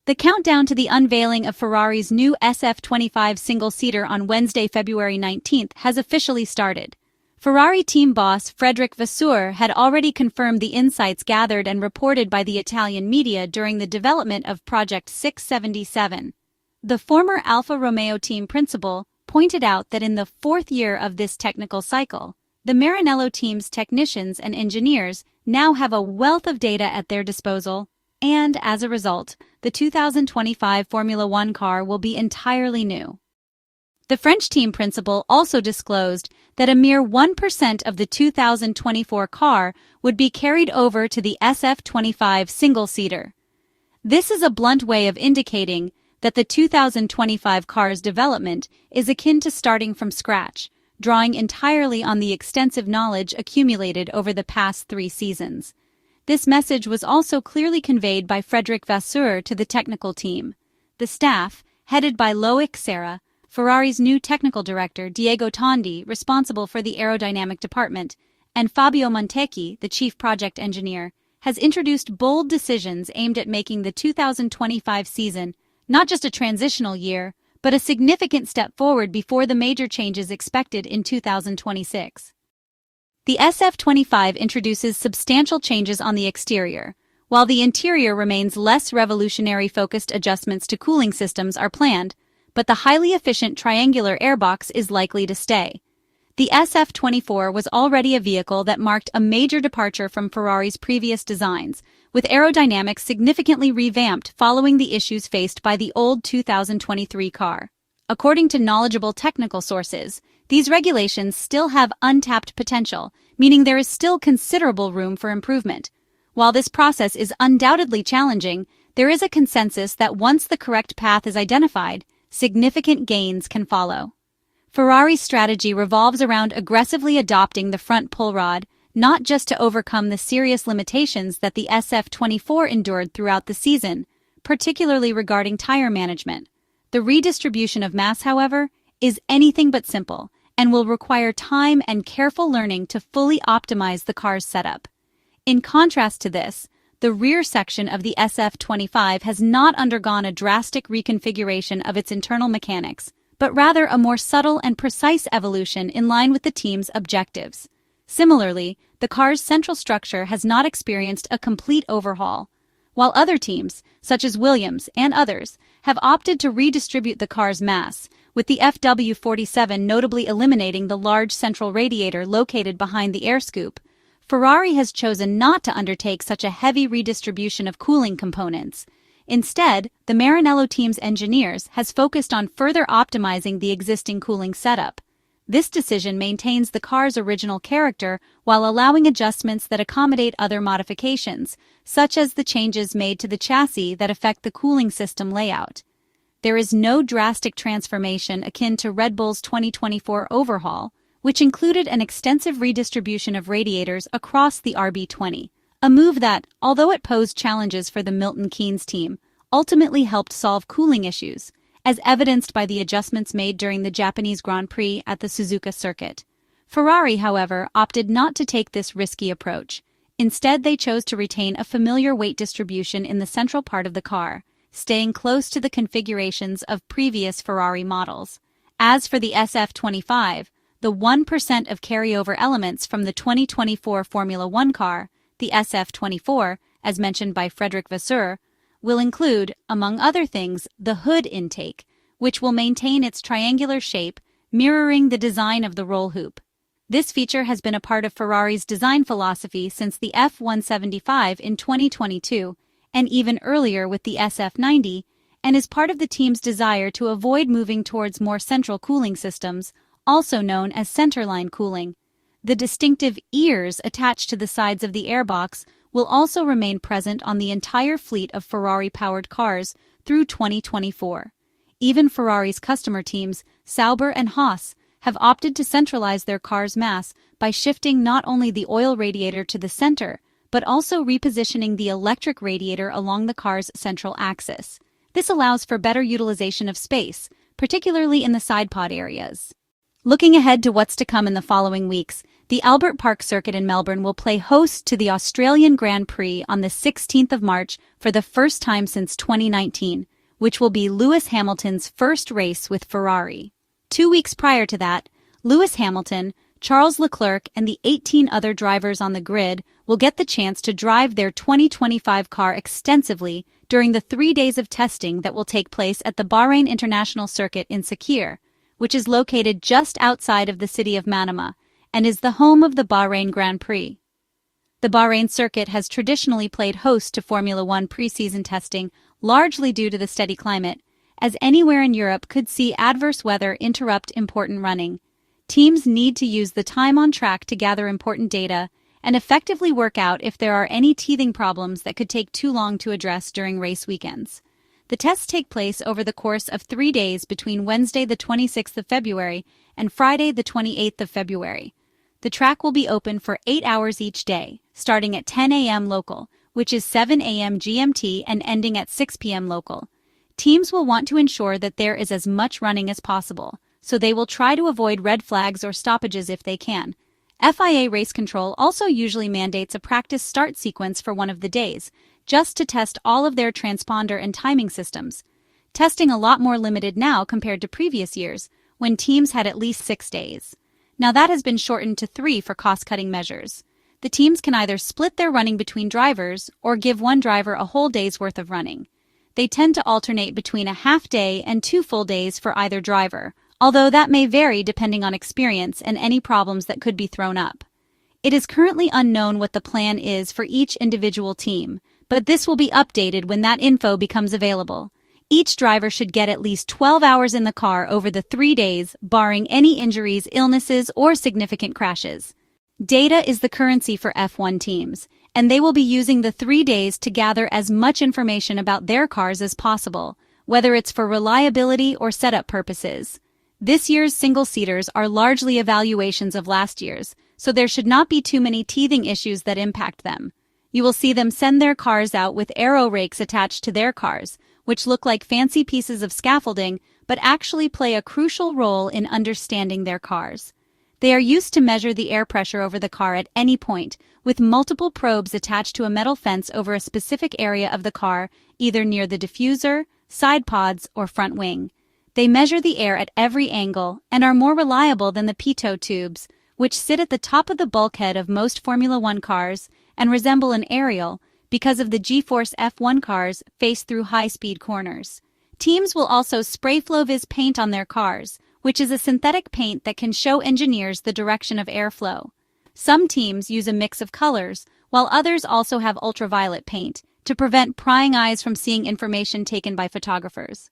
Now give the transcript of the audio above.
The countdown to the unveiling of Ferrari's new SF-25 single-seater on Wednesday, February 19th has officially started. Ferrari team boss Frédéric Vasseur had already confirmed the insights gathered and reported by the Italian media during the development of Project 677. The former Alfa Romeo team principal pointed out that in the fourth year of this technical cycle, the Maranello team's technicians and engineers now have a wealth of data at their disposal, and as a result, the 2025 Formula One car will be entirely new. The French team principal also disclosed that a mere 1% of the 2024 car would be carried over to the SF-25 single-seater. This is a blunt way of indicating that the 2025 car's development is akin to starting from scratch, drawing entirely on the extensive knowledge accumulated over the past 3 seasons. This message was also clearly conveyed by Frédéric Vasseur to the technical team. The staff, headed by Loïc Serra, Ferrari's new technical director Diego Tondi, responsible for the aerodynamic department, and Fabio Montecchi, the chief project engineer, has introduced bold decisions aimed at making the 2025 season not just a transitional year, but a significant step forward before the major changes expected in 2026. The SF-25 introduces substantial changes on the exterior, while the interior remains less revolutionary-focused. Adjustments to cooling systems are planned, but the highly efficient triangular airbox is likely to stay. The SF-24 was already a vehicle that marked a major departure from Ferrari's previous designs, with aerodynamics significantly revamped following the issues faced by the old 2023 car. According to knowledgeable technical sources, these regulations still have untapped potential, meaning there is still considerable room for improvement. While this process is undoubtedly challenging, there is a consensus that once the correct path is identified, significant gains can follow. Ferrari's strategy revolves around aggressively adopting the front pull rod, not just to overcome the serious limitations that the SF-24 endured throughout the season, particularly regarding tire management. The redistribution of mass, however, is anything but simple and will require time and careful learning to fully optimize the car's setup. In contrast to this, the rear section of the SF-25 has not undergone a drastic reconfiguration of its internal mechanics, but rather a more subtle and precise evolution in line with the team's objectives. Similarly, the car's central structure has not experienced a complete overhaul, while other teams, such as Williams and others, have opted to redistribute the car's mass, with the FW47 notably eliminating the large central radiator located behind the air scoop. Ferrari has chosen not to undertake such a heavy redistribution of cooling components. Instead, the Maranello team's engineers has focused on further optimizing the existing cooling setup. This decision maintains the car's original character while allowing adjustments that accommodate other modifications, such as the changes made to the chassis that affect the cooling system layout. There is no drastic transformation akin to Red Bull's 2024 overhaul, which included an extensive redistribution of radiators across the RB20, a move that, although it posed challenges for the Milton Keynes team, ultimately helped solve cooling issues, as evidenced by the adjustments made during the Japanese Grand Prix at the Suzuka circuit. Ferrari, however, opted not to take this risky approach. Instead, they chose to retain a familiar weight distribution in the central part of the car, staying close to the configurations of previous Ferrari models. As for the SF-25, the 1% of carryover elements from the 2024 Formula One car, the SF-24, as mentioned by Frédéric Vasseur, will include, among other things, the hood intake, which will maintain its triangular shape, mirroring the design of the roll hoop. This feature has been a part of Ferrari's design philosophy since the F175 in 2022, and even earlier with the SF90, and is part of the team's desire to avoid moving towards more central cooling systems, also known as centerline cooling. The distinctive ears attached to the sides of the airbox will also remain present on the entire fleet of Ferrari-powered cars through 2024. Even Ferrari's customer teams, Sauber and Haas, have opted to centralize their car's mass by shifting not only the oil radiator to the center, but also repositioning the electric radiator along the car's central axis. This allows for better utilization of space, particularly in the side pod areas. Looking ahead to what's to come in the following weeks, The Albert Park Circuit in Melbourne will play host to the Australian Grand Prix on the 16th of March for the first time since 2019, which will be Lewis Hamilton's first race with Ferrari. 2 weeks prior to that, Lewis Hamilton, Charles Leclerc, and the 18 other drivers on the grid will get the chance to drive their 2025 car extensively during the 3 days of testing that will take place at the Bahrain International Circuit in Scuderia, which is located just outside of the city of Manama and is the home of the Bahrain Grand Prix. The Bahrain circuit has traditionally played host to Formula One preseason testing, largely due to the steady climate, as anywhere in Europe could see adverse weather interrupt important running. Teams need to use the time on track to gather important data and effectively work out if there are any teething problems that could take too long to address during race weekends. The tests take place over the course of 3 days between Wednesday the 26th of February and Friday the 28th of February. The track will be open for 8 hours each day, starting at 10 a.m. local, which is 7 a.m. GMT, and ending at 6 p.m. local. Teams will want to ensure that there is as much running as possible, so they will try to avoid red flags or stoppages if they can. FIA Race Control also usually mandates a practice start sequence for one of the days, just to test all of their transponder and timing systems. Testing a lot more limited now compared to previous years, when teams had at least 6 days. Now that has been shortened to 3 for cost-cutting measures. The teams can either split their running between drivers or give one driver a whole day's worth of running. They tend to alternate between a half day and 2 full days for either driver, although that may vary depending on experience and any problems that could be thrown up. It is currently unknown what the plan is for each individual team, but this will be updated when that info becomes available. Each driver should get at least 12 hours in the car over the 3 days, barring any injuries, illnesses, or significant crashes. Data is the currency for F1 teams, and they will be using the 3 days to gather as much information about their cars as possible, whether it's for reliability or setup purposes. This year's single-seaters are largely evaluations of last year's, so there should not be too many teething issues that impact them. You will see them send their cars out with aero rakes attached to their cars, which look like fancy pieces of scaffolding but actually play a crucial role in understanding their cars. They are used to measure the air pressure over the car at any point, with multiple probes attached to a metal fence over a specific area of the car, either near the diffuser, side pods, or front wing. They measure the air at every angle and are more reliable than the pitot tubes, which sit at the top of the bulkhead of most Formula One cars and resemble an aerial because of the G-Force F1 cars face through high-speed corners. Teams will also spray Flow-Vis paint on their cars, which is a synthetic paint that can show engineers the direction of airflow. Some teams use a mix of colors, while others also have ultraviolet paint to prevent prying eyes from seeing information taken by photographers.